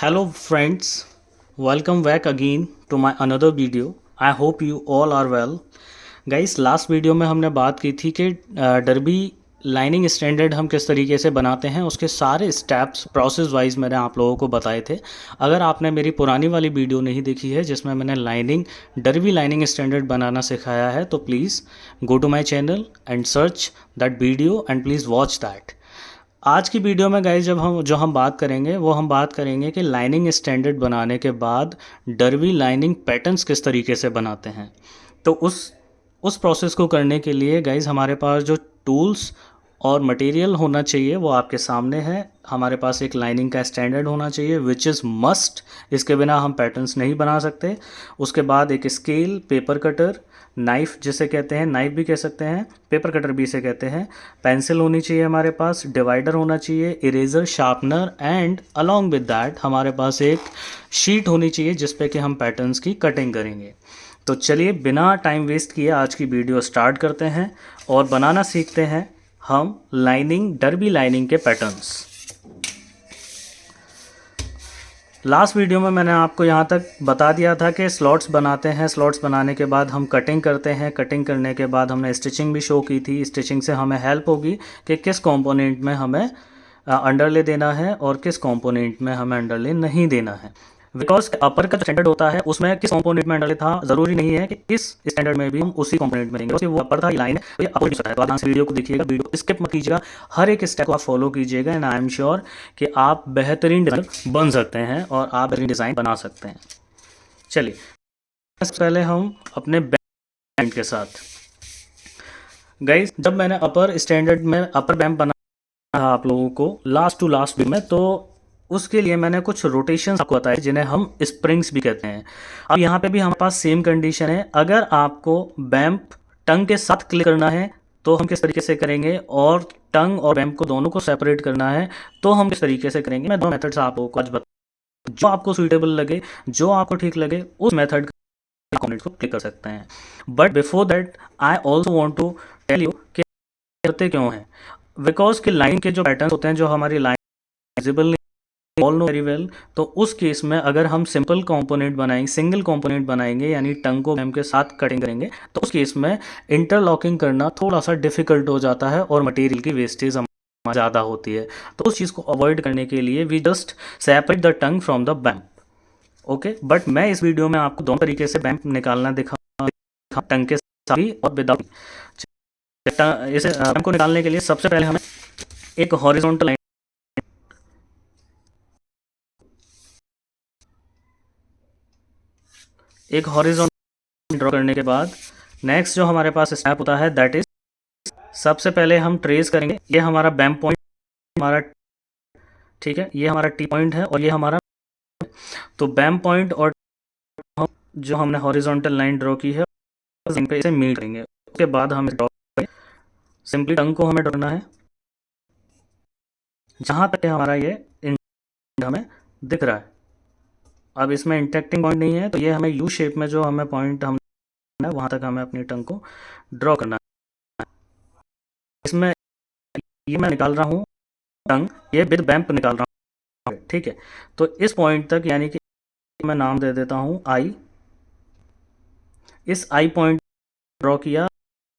Hello friends, welcome back again to my another video. I hope you all are well. Guys last video में हमने बात की थी कि डर्बी लाइनिंग स्टैंडर्ड हम किस तरीके से बनाते हैं, उसके सारे स्टेप्स प्रोसेस वाइज मैंने आप लोगों को बताए थे। अगर आपने मेरी पुरानी वाली वीडियो नहीं देखी है जिसमें मैंने डर्बी लाइनिंग स्टैंडर्ड बनाना सिखाया है, तो please go to my channel and search that video and please watch that. आज की वीडियो में गाइस जब हम बात करेंगे वो हम बात करेंगे कि लाइनिंग स्टैंडर्ड बनाने के बाद डर्बी लाइनिंग पैटर्न्स किस तरीके से बनाते हैं। तो उस प्रोसेस को करने के लिए गाइस हमारे पास जो टूल्स और मटेरियल होना चाहिए वो आपके सामने है। हमारे पास एक लाइनिंग का स्टैंडर्ड होना चाहिए विच इज़ मस्ट, इसके बिना हम पैटर्न्स नहीं बना सकते। उसके बाद एक स्केल, पेपर कटर, नाइफ़ जिसे कहते हैं, नाइफ़ भी कह सकते हैं, पेपर कटर भी इसे कहते हैं, पेंसिल होनी चाहिए हमारे पास, डिवाइडर होना चाहिए, eraser, sharpener and along with that हमारे पास एक शीट होनी चाहिए जिस पे कि हम पैटर्न्स की कटिंग करेंगे। तो चलिए बिना टाइम वेस्ट किए आज की वीडियो स्टार्ट करते हैं और बनाना सीखते हैं हम डर्बी लाइनिंग के पैटर्न्स। लास्ट वीडियो में मैंने आपको यहाँ तक बता दिया था कि स्लॉट्स बनाते हैं, स्लॉट्स बनाने के बाद हम कटिंग करते हैं, कटिंग करने के बाद हमने स्टिचिंग भी शो की थी। स्टिचिंग से हमें हेल्प होगी कि किस कंपोनेंट में हमें अंडरले देना है और किस कंपोनेंट में हमें अंडरले नहीं देना है। बिकॉज अपर का जो स्टैंडर्ड होता है उसमें किस कंपोनेंट में अंडरले था ज़रूरी नहीं है कि इस स्टैंडर्ड में भी हम उसी कंपोनेंट में देंगे। वो अपर था, लाइन है, तो ये अपर हो सकता है। तो आप ध्यान से वीडियो को देखिएगा, वीडियो स्किप मत कीजिएगा, हर एक स्टेप को आप फॉलो कीजिएगा एंड आई एम श्योर कि आप बेहतरीन डिज़ाइन बन सकते हैं और आप बेहतरीन डिज़ाइन बना सकते हैं। चलिए सबसे पहले हम अपने बैंड के साथ गाइज, जब मैंने अपर स्टैंडर्ड में अपर बैंड बनाया आप लोगों को लास्ट टू लास्ट में, तो उसके लिए मैंने कुछ रोटेशंस आपको बताए जिन्हें हम स्प्रिंग्स भी कहते हैं। अब यहाँ पे भी हमारे पास सेम कंडीशन है। अगर आपको बैंप टंग के साथ क्लिक करना है तो हम किस तरीके से करेंगे, और टंग और बैंप को दोनों को सेपरेट करना है तो हम किस तरीके से करेंगे। मैं दो मेथड्स आपको आज बता, जो आपको सुइटेबल लगे, जो आपको ठीक लगे, उस मेथड को क्लिक कर सकते हैं। But before that I also want to tell you कि करते क्यों हैं। बिकॉज कि लाइन के जो पैटर्न होते हैं, जो हमारी line visible all know very well, तो उस केस में अगर हम सिंपल कंपोनेंट बनाएंगे, सिंगल कंपोनेंट बनाएंगे यानी टंग को बैंप के साथ कटिंग करेंगे, तो उस केस में इंटरलॉकिंग करना थोड़ा सा डिफिकल्ट हो जाता है और मटेरियल की वेस्टेज ज़्यादा होती है। तो उस चीज़ को अवॉइड करने के लिए we just separate the tongue from the vamp. Okay, but मैं इस वीडियो में आपको दोनों तरीके से बैंप निकालना दिखा, टंग के साथ भी और विदाउट। इसे बैंप को निकालने के लिए सबसे पहले हमें एक हॉरिजॉन्टल लाइन, ड्रॉ करने के बाद नेक्स्ट जो हमारे पास स्टेप होता है दैट इज, सबसे पहले हम ट्रेस करेंगे। ये हमारा बैंप पॉइंट, हमारा ठीक है, ये हमारा टी पॉइंट है और ये हमारा, तो बैंप पॉइंट और जो हमने हॉरिजॉन्टल लाइन ड्रॉ की है पे इसे मीट करेंगे। उसके बाद हम ड्रॉ करेंगे, सिंपली टंग को हमें ड्रॉना है जहाँ तक हमारा ये हमें दिख रहा है। अब इसमें इंटरेक्टिंग पॉइंट नहीं है तो ये हमें यू शेप में जो हमें पॉइंट हम वहाँ तक हमें अपनी टंग को ड्रॉ करना है। इसमें ये मैं निकाल रहा हूँ टंग, ये विद बैंप निकाल रहा हूँ, ठीक है। तो इस पॉइंट तक यानी कि मैं नाम दे देता हूँ आई। इस आई पॉइंट ड्रॉ किया,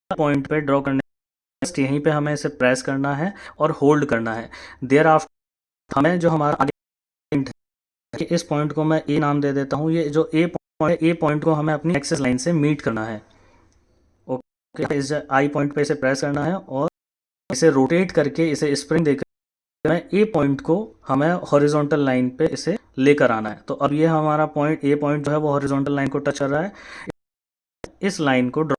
पॉइंट पे ड्रॉ करने यहीं पे हमें इसे प्रेस करना है और होल्ड करना है। देयर आफ्टर हमें जो हमारा आगे पॉइंट है, इस पॉइंट को मैं ए नाम दे देता हूँ। ये जो ए पॉइंट को हमें अपनी एक्सेस लाइन से मीट करना है। ओके, इस आई पॉइंट पे इसे प्रेस करना है और इसे रोटेट करके, इसे स्प्रिंग देकर ए पॉइंट को हमें हॉरिजॉन्टल लाइन पे इसे लेकर आना है। तो अब ये हमारा पॉइंट, ए पॉइंट जो है वो हॉरिजॉन्टल लाइन को टच कर रहा है। इस लाइन को ड्रॉ,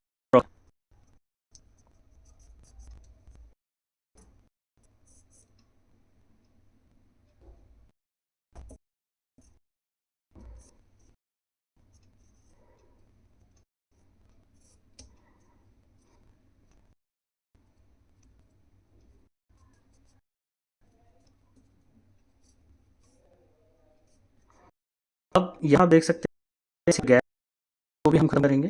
अब यहाँ देख सकते हैं गैप को भी हम खत्म करेंगे।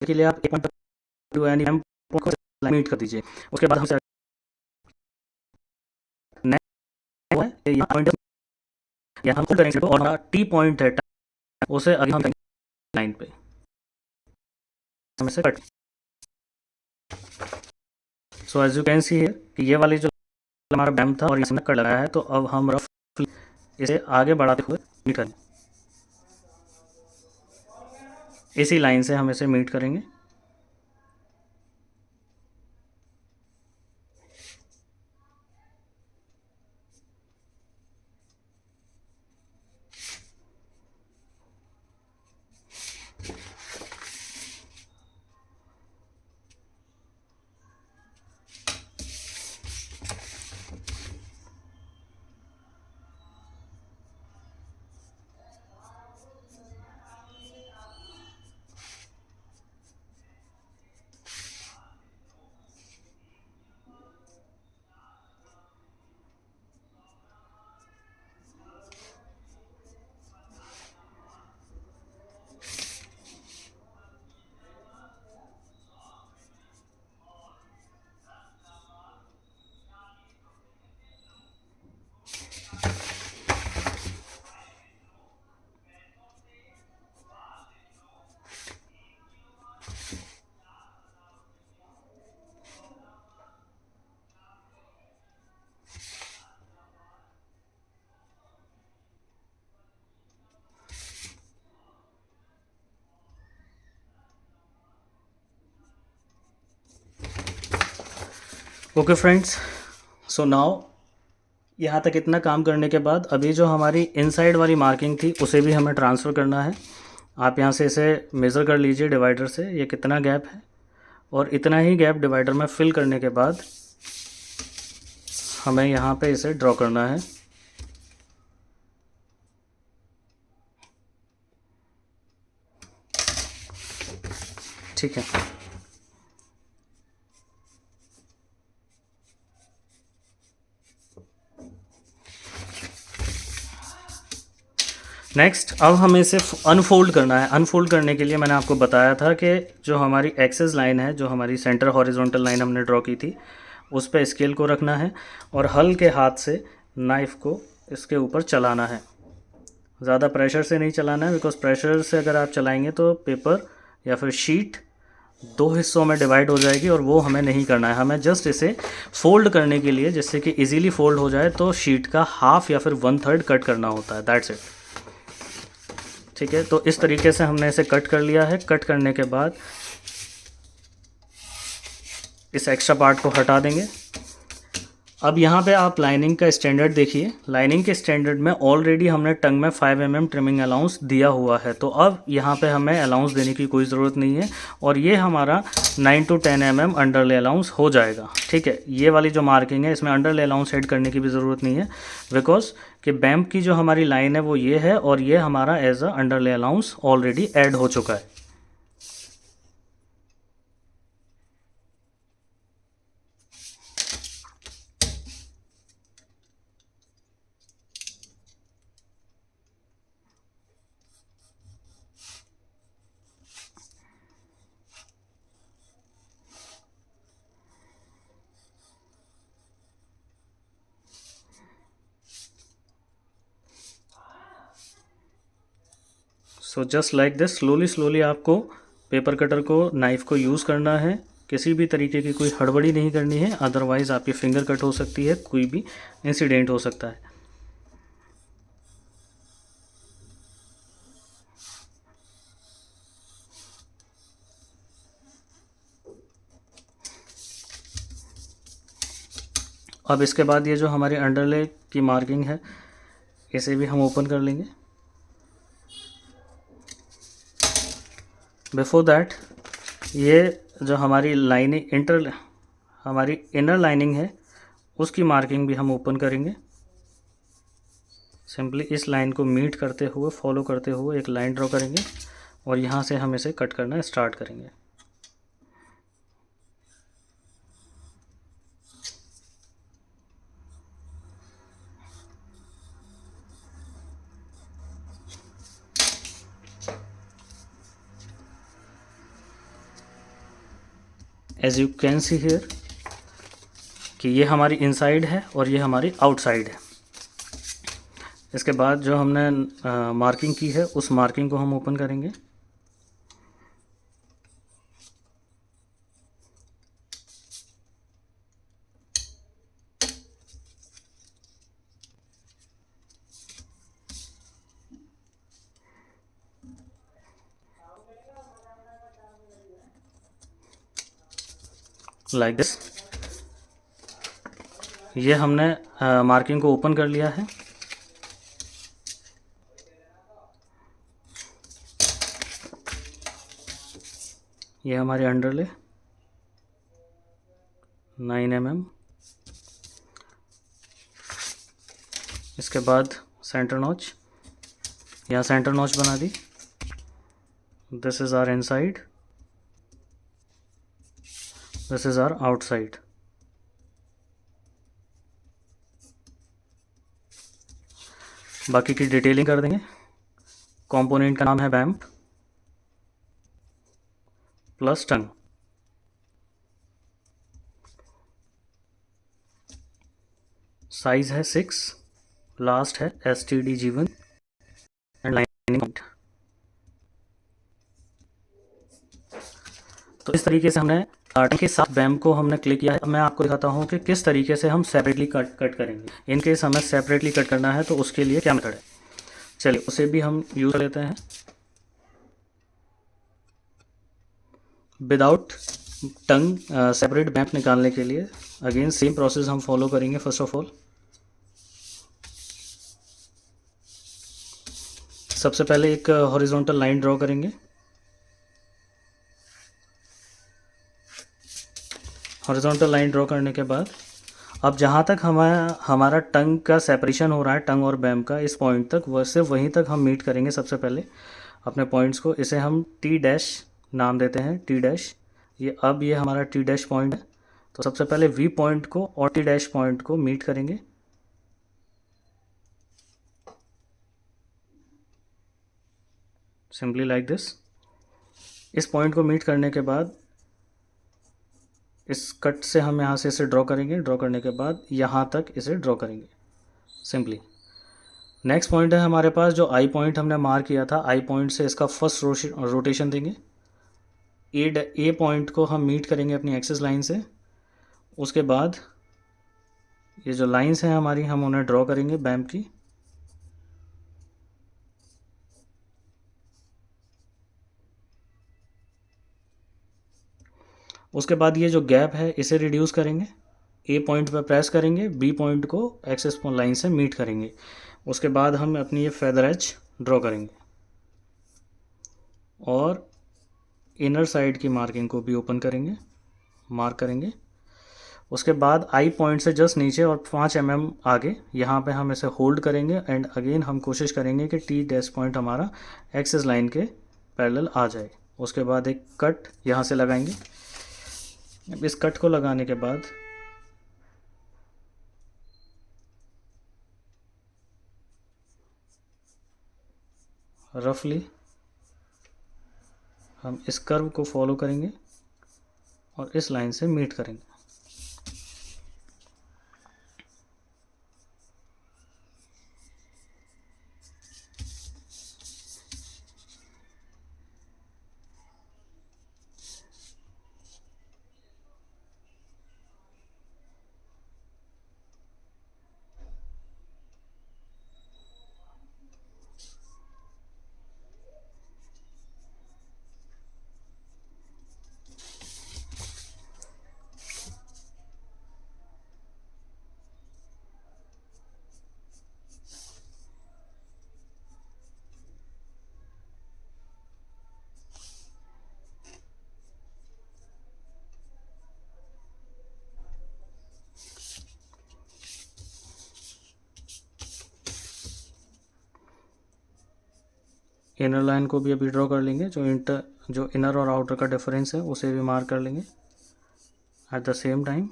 के लिए आप एक पॉइंट यानी एम को मीट कर दीजिए। उसके बाद हम, यहाँ पॉइंट यहाँ हम करेंगे और हमारा टी पॉइंट है उसे अभी हम लाइन पे से cut. So as you can see here कि ये वाली जो हमारा बैम था और इसमें कट लगाया है, तो अब हम रफ इसे आगे बढ़ाते हुए मीट करेंगे, इसी लाइन से हम इसे मीट करेंगे। ओके फ्रेंड्स, सो नाउ यहाँ तक इतना काम करने के बाद अभी जो हमारी इनसाइड वाली मार्किंग थी उसे भी हमें ट्रांसफ़र करना है। आप यहाँ से इसे मेज़र कर लीजिए डिवाइडर से, ये कितना गैप है, और इतना ही गैप डिवाइडर में फिल करने के बाद हमें यहाँ पे इसे ड्रॉ करना है। ठीक है, नेक्स्ट अब हमें इसे अनफोल्ड करना है। अनफोल्ड करने के लिए मैंने आपको बताया था कि जो हमारी एक्सेस लाइन है, जो हमारी सेंटर हॉरिजॉन्टल लाइन हमने ड्रॉ की थी, उस पर स्केल को रखना है और हल्के हाथ से नाइफ़ को इसके ऊपर चलाना है। ज़्यादा प्रेशर से नहीं चलाना है, बिकॉज प्रेशर से अगर आप चलाएंगे तो पेपर या फिर शीट दो हिस्सों में डिवाइड हो जाएगी और वो हमें नहीं करना है। हमें जस्ट इसे फोल्ड करने के लिए, जिससे कि इजीली फोल्ड हो जाए, तो शीट का हाफ या फिर 1/3 कट करना होता है, दैट्स इट। ठीक है, तो इस तरीके से हमने इसे कट कर लिया है। कट करने के बाद इस एक्स्ट्रा पार्ट को हटा देंगे। अब यहाँ पे आप लाइनिंग का स्टैंडर्ड देखिए। लाइनिंग के स्टैंडर्ड में ऑलरेडी हमने टंग में 5 mm ट्रिमिंग अलाउंस दिया हुआ है, तो अब यहाँ पे हमें अलाउंस देने की कोई ज़रूरत नहीं है और ये हमारा 9 to 10 mm अंडरले अलाउंस हो जाएगा। ठीक है, ये वाली जो मार्किंग है इसमें अंडरले अलाउंस ऐड करने की भी ज़रूरत नहीं है, बिकॉज कि बैम्प की जो हमारी लाइन है वो ये है और ये हमारा as a underlay allowance already add हो चुका है। So just like this, slowly आपको पेपर कटर को, नाइफ़ को यूज़ करना है। किसी भी तरीके की कोई हड़बड़ी नहीं करनी है, अदरवाइज़ आपकी फिंगर कट हो सकती है, कोई भी इंसिडेंट हो सकता है। अब इसके बाद ये जो हमारी अंडरले की मार्किंग है इसे भी हम ओपन कर लेंगे। बिफोर दैट ये जो हमारी लाइनिंग हमारी इनर लाइनिंग है उसकी मार्किंग भी हम ओपन करेंगे। सिंपली इस लाइन को मीट करते हुए, फॉलो करते हुए एक लाइन ड्रॉ करेंगे और यहाँ से हम इसे कट करना स्टार्ट करेंगे। As you can see here कि ये हमारी इनसाइड है और ये हमारी आउटसाइड है। इसके बाद जो हमने मार्किंग की है उस मार्किंग को हम ओपन करेंगे। लाइक दिस, ये हमने मार्किंग को ओपन कर लिया है। ये हमारे अंडरले 9 mm। इसके बाद सेंटर नॉच, यहाँ सेंटर नॉच बना दी। This is our inside, this is our outside. बाकी की डिटेलिंग कर देंगे। कंपोनेंट का नाम है बैम्प प्लस टंग। साइज है 6, लास्ट है STD G1 and lining point. तो इस तरीके से हमने टंग के साथ बैम्प को हमने क्लिक किया है। अब मैं आपको दिखाता हूँ कि किस तरीके से हम सेपरेटली कट करेंगे। इन केस हमें सेपरेटली कट करना है तो उसके लिए क्या मेथड है, चलिए उसे भी हम यूज़ कर लेते हैं। विदाउट टंग सेपरेट बैम्प निकालने के लिए अगेन सेम प्रोसेस हम फॉलो करेंगे। फर्स्ट ऑफ ऑल सबसे पहले एक हॉरिजॉन्टल लाइन ड्रॉ करेंगे। हॉरिजॉन्टल लाइन ड्रॉ करने के बाद अब जहाँ तक हमारा टंग का सेपरेशन हो रहा है, टंग और बैम्प का, इस पॉइंट तक, वैसे वहीं तक हम मीट करेंगे। सबसे पहले अपने पॉइंट्स को, इसे हम T' नाम देते हैं, T'। ये हमारा T' पॉइंट है। तो सबसे पहले V पॉइंट को और T' पॉइंट को मीट करेंगे। Simply like this. इस पॉइंट को मीट करने के बाद इस कट से हम यहाँ से इसे ड्रॉ करेंगे। ड्रॉ करने के बाद यहाँ तक इसे ड्रॉ करेंगे सिंपली। नेक्स्ट पॉइंट है हमारे पास जो आई पॉइंट हमने मार्क किया था। आई पॉइंट से इसका फर्स्ट रोटेशन देंगे। ए पॉइंट को हम मीट करेंगे अपनी एक्सिस लाइन से। उसके बाद ये जो लाइंस हैं हमारी, हम उन्हें ड्रॉ करेंगे बैम्प की। उसके बाद ये जो गैप है इसे रिड्यूस करेंगे। ए पॉइंट पर प्रेस करेंगे, बी पॉइंट को एक्सिस लाइन से मीट करेंगे। उसके बाद हम अपनी ये फेदर एज ड्रॉ करेंगे और इनर साइड की मार्किंग को भी ओपन करेंगे, मार्क करेंगे। उसके बाद आई पॉइंट से जस्ट नीचे और 5 mm आगे यहाँ पे हम इसे होल्ड करेंगे एंड अगेन हम कोशिश करेंगे कि T' पॉइंट हमारा एक्सिस लाइन के पैरेलल आ जाए। उसके बाद एक कट यहाँ से लगाएंगे। अब इस कट को लगाने के बाद रफली हम इस कर्व को फॉलो करेंगे और इस लाइन से मीट करेंगे। इनर लाइन को भी अभी ड्रॉ कर लेंगे। जो इनर और आउटर का डिफरेंस है उसे भी मार्क कर लेंगे at the same time.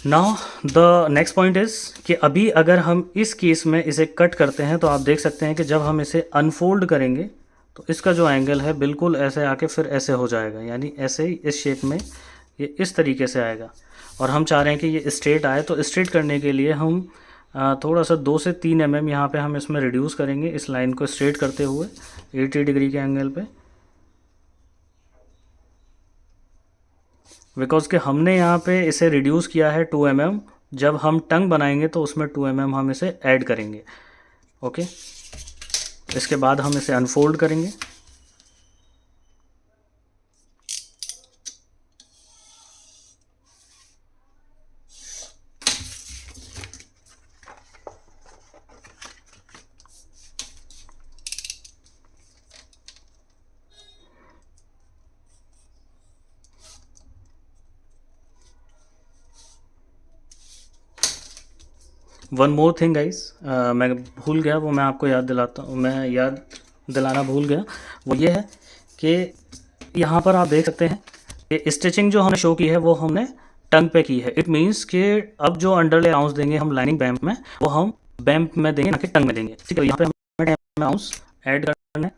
Now the next point is कि अभी अगर हम इस केस में इसे कट करते हैं तो आप देख सकते हैं कि जब हम इसे अनफोल्ड करेंगे तो इसका जो एंगल है बिल्कुल ऐसे आके फिर ऐसे हो जाएगा, यानी ऐसे ही इस शेप में ये इस तरीके से आएगा। और हम चाह रहे हैं कि ये स्ट्रेट आए। तो स्ट्रेट करने के लिए हम थोड़ा सा 2 से 3 mm यहाँ पे हम इसमें रिड्यूस करेंगे, इस लाइन को स्ट्रेट करते हुए 80 डिग्री के एंगल पे। बिकॉज कि हमने यहाँ पे इसे रिड्यूस किया है 2 mm, जब हम टंग बनाएंगे तो उसमें 2 mm हम इसे ऐड करेंगे। ओके, इसके बाद हम इसे अनफोल्ड करेंगे। वन मोर थिंग गाइस, मैं भूल गया, वो मैं आपको याद दिलाता हूँ, मैं याद दिलाना भूल गया। वो ये है कि यहाँ पर आप देख सकते हैं कि स्टिचिंग जो हमने शो की है वो हमने टंग पे की है। इट मीन्स कि अब जो अंडरले आउंस देंगे हम लाइनिंग बैम्प में, वो हम बैम्प में देंगे ना कि टंग में देंगे। ठीक है, यहाँ पे हमें आउंस ऐड करना है।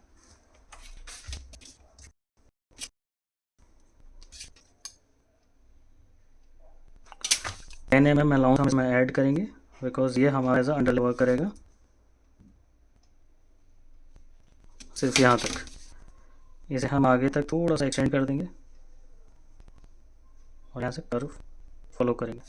एन mm अलाउंस हम इसमें ऐड करेंगे बिकॉज ये हमारा एज अंडरले वर्क करेगा सिर्फ यहाँ तक। इसे हम आगे तक थोड़ा सा एक्सटेंड कर देंगे और यहाँ से कर्व फॉलो करेंगे।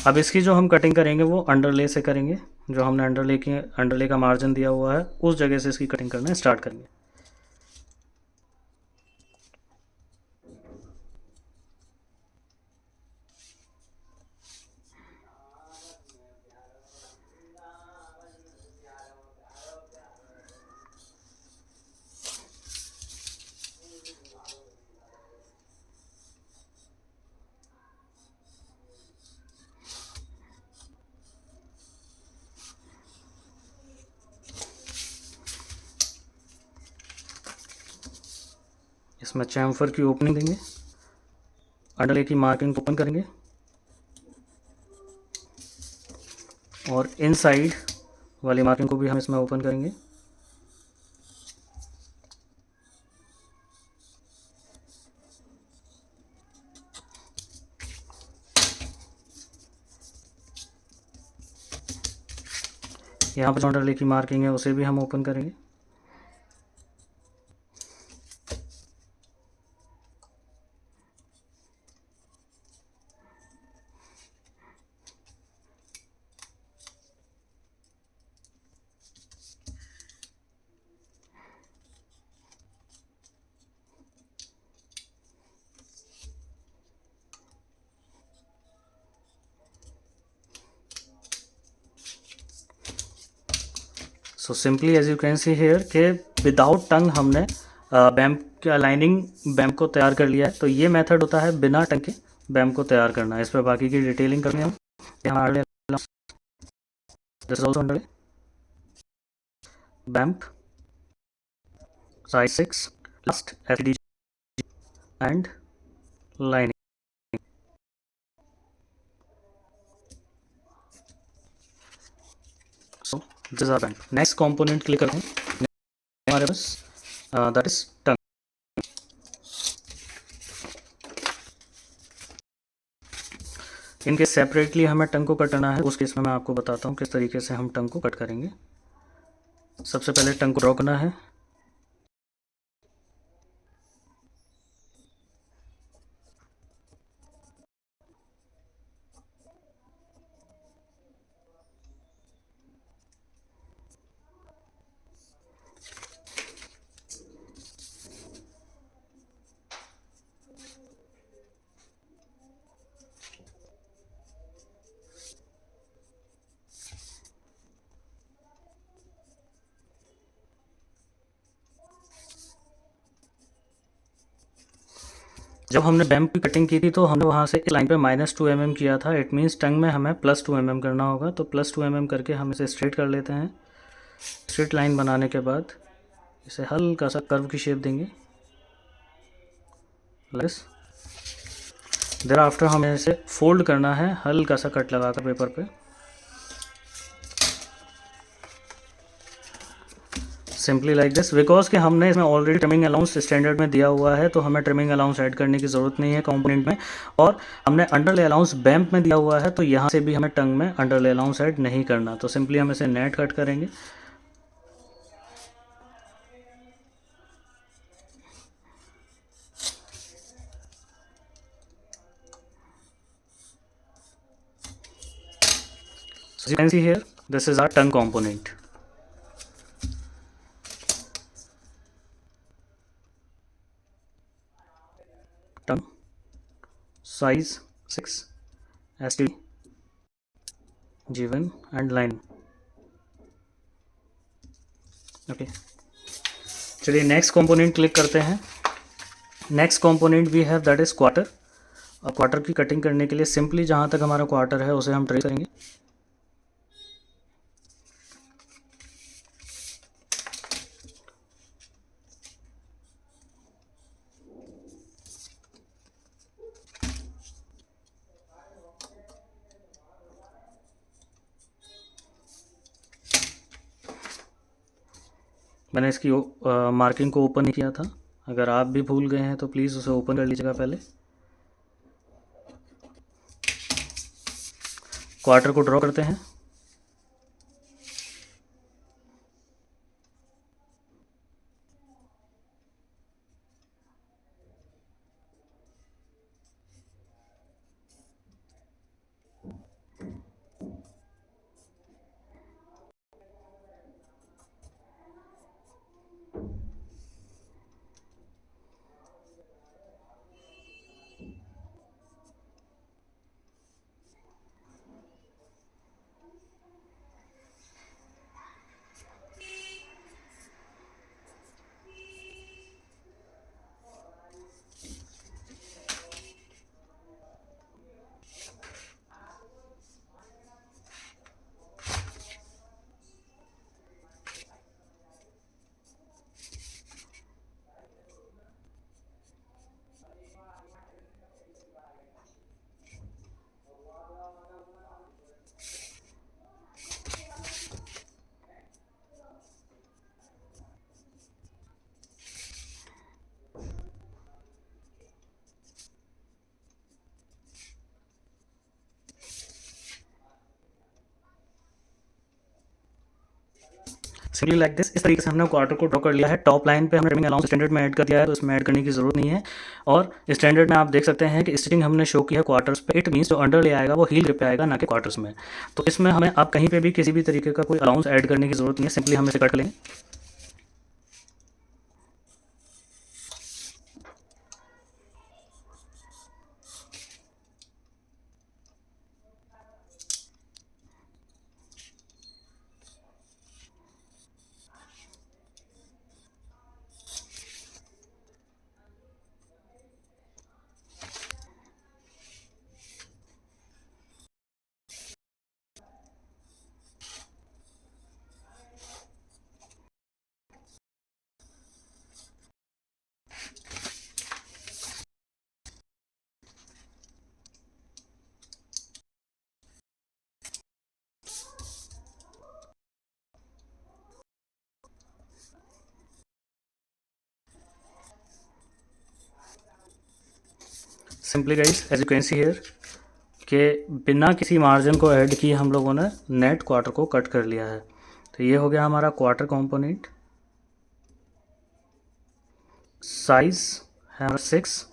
अब इसकी जो हम कटिंग करेंगे वो अंडरले से करेंगे। जो हमने अंडरले का मार्जिन दिया हुआ है उस जगह से इसकी कटिंग करना स्टार्ट करेंगे। इसमें चैम्फर की ओपनिंग देंगे, अंडरले की मार्किंग को ओपन करेंगे और इनसाइड वाली मार्किंग को भी हम इसमें ओपन करेंगे। यहाँ पर जो अंडरले की मार्किंग है उसे भी हम ओपन करेंगे। So simply as you can see here के विदाउट टंग हमने बैम्प के अलाइनिंग बैम्प को तैयार कर लिया है। तो ये मेथड होता है बिना टंग के बैम्प को तैयार करना। इस पर बाकी की डिटेलिंग करनी है हम। बैम्प size 6 last FDG and lining. So this is our band. Next component click करते हैं हमारे पास that is tongue. इनके सेपरेटली हमें टंग को कट करना है। उस केस में मैं आपको बताता हूँ किस तरीके से हम टंग को कट करेंगे। सबसे पहले टंग को ड्रॉ करना है। जब हमने बैम्प की कटिंग की थी तो हमने वहाँ से इस लाइन पे -2 mm किया था। इट मीन्स टंग में हमें +2 mm करना होगा। तो +2 mm करके हम इसे स्ट्रेट कर लेते हैं। स्ट्रेट लाइन बनाने के बाद इसे हल्का सा कर्व की शेप देंगे। देर आफ्टर हमें इसे फोल्ड करना है हल्का सा कट लगाकर पेपर पे। सिंपली लाइक दिस, बिकॉज कि हमने इसमें ऑलरेडी ट्रिमिंग अलाउंस स्टैंडर्ड में दिया हुआ है, तो हमें ट्रिमिंग अलाउंस ऐड करने की ज़रूरत नहीं है कंपोनेंट में। और हमने अंडरले अलाउंस बैम्प में दिया हुआ है, तो यहाँ से भी हमें टंग में अंडरले अलाउंस ऐड नहीं करना। तो सिंपली हम इसे नेट कट करेंगे। So you can see here, this is our tongue component. Tongue size 6, STD, G1 and line. Okay, चलिए नेक्स्ट कंपोनेंट क्लिक करते हैं। Next component we have that is quarter. और क्वार्टर की cutting करने के लिए simply जहाँ तक हमारा क्वार्टर है उसे हम ट्रेस करेंगे। मैंने इसकी मार्किंग को ओपन नहीं किया था, अगर आप भी भूल गए हैं तो प्लीज़ उसे ओपन कर लीजिएगा पहले। क्वार्टर को ड्रॉ करते हैं। सिंपली लाइक दिस, इस तरीके से हमने क्वार्टर को ड्रॉ कर लिया है। टॉप लाइन पे हमने ट्रिमिंग अलाउंस स्टैंडर्ड में ऐड कर दिया है, तो इसमें ऐड करने की जरूरत नहीं है। और स्टैंडर्ड में आप देख सकते हैं कि स्टिचिंग हमने शो की है क्वार्टर्स पे। इट मींस जो अंडर ले आएगा वो हील ग्रिप पे आएगा, ना कि क्वार्टर्स में। तो इसमें हमें आप कहीं पे भी किसी भी तरीके का कोई अलाउंस ऐड करने की जरूरत नहीं है, सिंपली हम इसे कट लेंगे। Simply guys, as you can see here कि बिना किसी मार्जिन को ऐड किए हम लोगों ने नेट क्वार्टर को कट कर लिया है। तो ये हो गया हमारा क्वार्टर कंपोनेंट। साइज है हमारा 6,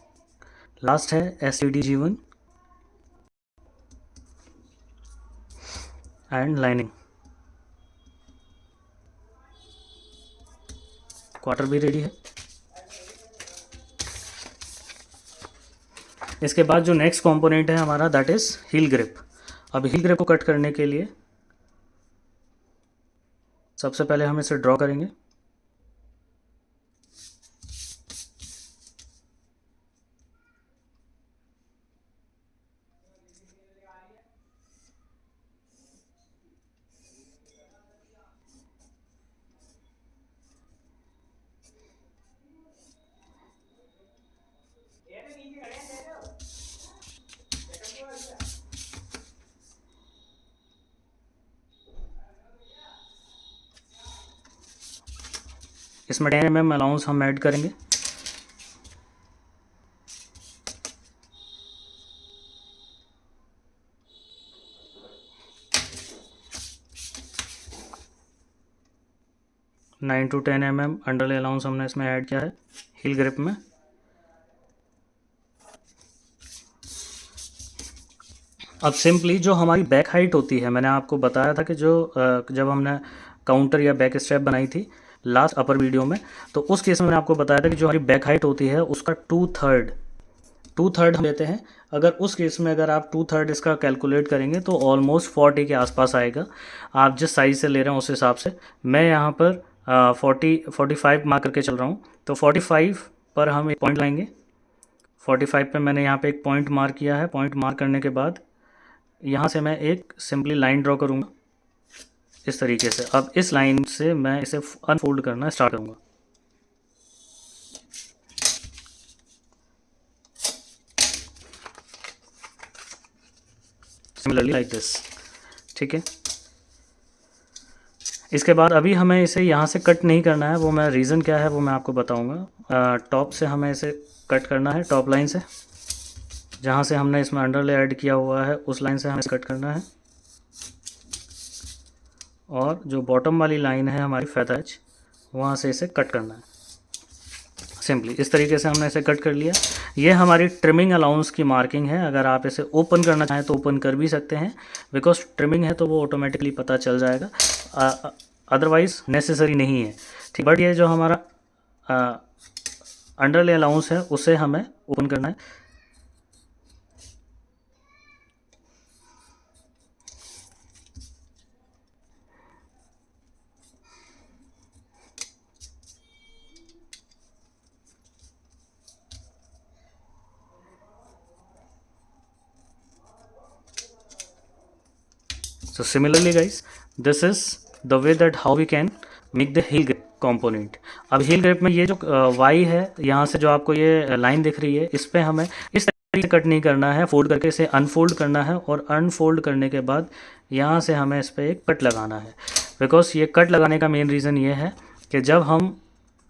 लास्ट है STD G1 and lining. Quarter भी रेडी है। इसके बाद जो नेक्स्ट कंपोनेंट है हमारा दैट इज हील ग्रिप। अब हील ग्रिप को कट करने के लिए सबसे पहले हम इसे ड्रॉ करेंगे। इसमें 10 mm अलाउंस हम ऐड करेंगे। Nine to 10 mm underlay allowance हमने इसमें ऐड किया है हील ग्रिप में। अब सिंपली जो हमारी बैक हाइट होती है, मैंने आपको बताया था कि जो जब हमने काउंटर या बैक स्ट्रैप बनाई थी लास्ट अपर वीडियो में, तो उस केस में मैंने आपको बताया था कि जो हमारी बैक हाइट होती है उसका 2/3 हम लेते हैं। अगर उस केस में अगर आप 2/3 इसका कैलकुलेट करेंगे तो ऑलमोस्ट 40 के आसपास आएगा। आप जिस साइज़ से ले रहे हैं उस हिसाब से। मैं यहाँ पर 45 मार्क करके चल रहा हूँ, तो 45 पर हम एक पॉइंट लाएंगे। 45 पे मैंने यहाँ पे एक पॉइंट मार्क किया है। पॉइंट मार्क करने के बाद यहाँ से मैं एक सिंपली लाइन ड्रॉ करूँगा इस तरीके से। अब इस लाइन से मैं इसे अनफोल्ड करना स्टार्ट करूँगा। सिमिलरली लाइक दिस, ठीक है। इसके बाद अभी हमें इसे यहाँ से कट नहीं करना है, वो मैं रीज़न क्या है वो मैं आपको बताऊँगा। टॉप से हमें इसे कट करना है, टॉप लाइन से, जहाँ से हमने इसमें अंडरले ऐड किया हुआ है उस लाइन से हमें कट करना है। और जो बॉटम वाली लाइन है हमारी फेदर एज, वहाँ से इसे कट करना है। सिंपली इस तरीके से हमने इसे कट कर लिया। ये हमारी ट्रिमिंग अलाउंस की मार्किंग है। अगर आप इसे ओपन करना चाहें तो ओपन कर भी सकते हैं, बिकॉज ट्रिमिंग है तो वो ऑटोमेटिकली पता चल जाएगा, अदरवाइज़ नेसेसरी नहीं है, ठीक। बट ये जो हमारा अंडरले अलाउंस है उसे हमें ओपन करना है। So similarly guys, this is the way that how we can make the heel grip component। अब heel grip में ये जो Y है, यहाँ से जो आपको ये लाइन दिख रही है, इस पे हमें इस तरीके से कट नहीं करना है, फोल्ड करके इसे अनफोल्ड करना है। और अनफोल्ड करने के बाद यहाँ से हमें इस पर एक कट लगाना है। बिकॉज ये कट लगाने का मेन रीज़न ये है कि जब हम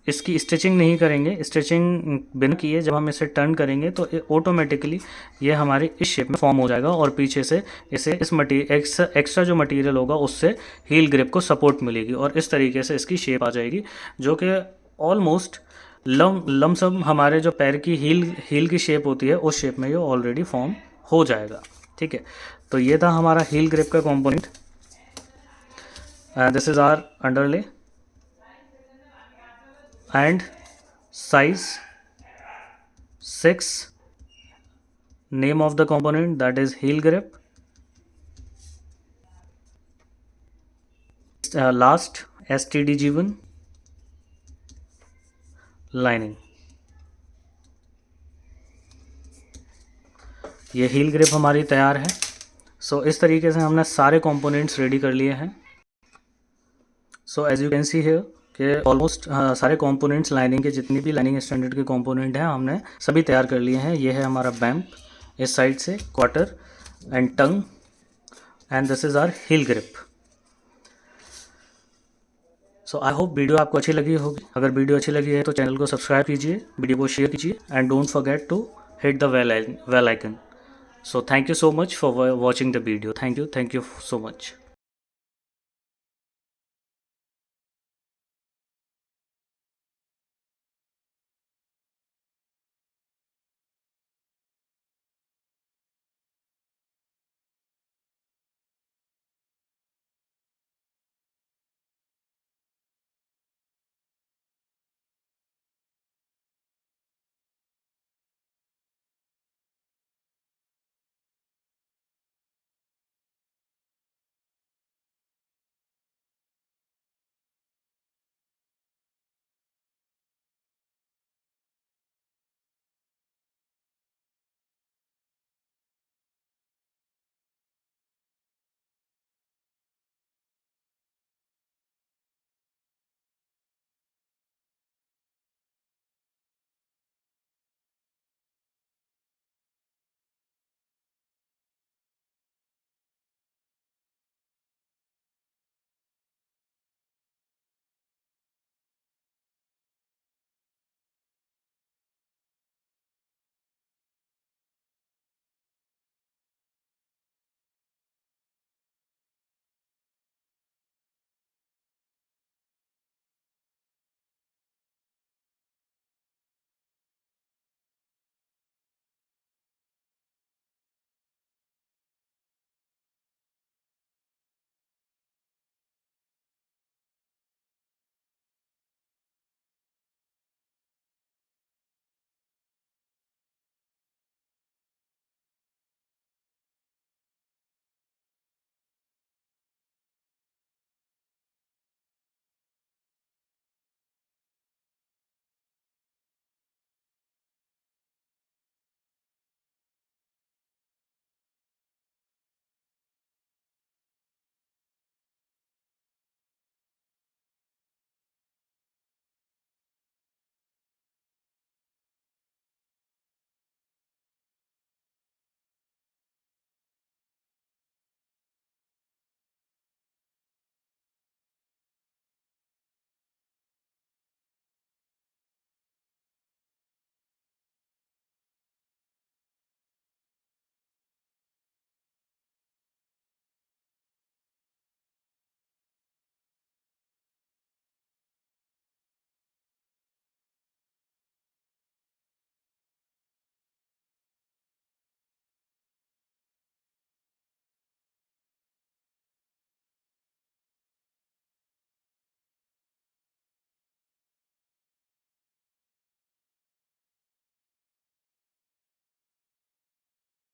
इसकी स्टिचिंग नहीं करेंगे, स्टिचिंग बिना किए जब हम इसे टर्न करेंगे तो ऑटोमेटिकली ये हमारे इस शेप में फॉर्म हो जाएगा और पीछे से इसे इस मटीरियल एक्स्ट्रा जो मटेरियल होगा उससे हील ग्रिप को सपोर्ट मिलेगी और इस तरीके से इसकी शेप आ जाएगी, जो कि ऑलमोस्ट लमसम हमारे जो पैर की हील की शेप होती है उस शेप में ये ऑलरेडी फॉर्म हो जाएगा, ठीक है। तो ये था हमारा हील ग्रिप का component. This is our underlay and size 6, name of the component that is heel grip, last STD given, lining। ये हील ग्रिप हमारी तैयार है। सो इस तरीके से हमने सारे कंपोनेंट्स रेडी कर लिए हैं। So as you can see here कि ऑलमोस्ट सारे कंपोनेंट्स लाइनिंग के, जितनी भी लाइनिंग स्टैंडर्ड के कंपोनेंट हैं हमने सभी तैयार कर लिए हैं। ये है हमारा बैम्प इस साइड से, quarter and tongue, and this is our heel grip. So I hope video आपको अच्छी लगी होगी। अगर वीडियो अच्छी लगी है तो चैनल को सब्सक्राइब कीजिए, वीडियो को शेयर कीजिए and don't forget to hit the bell icon. So thank you so much for watching the video. Thank you so much.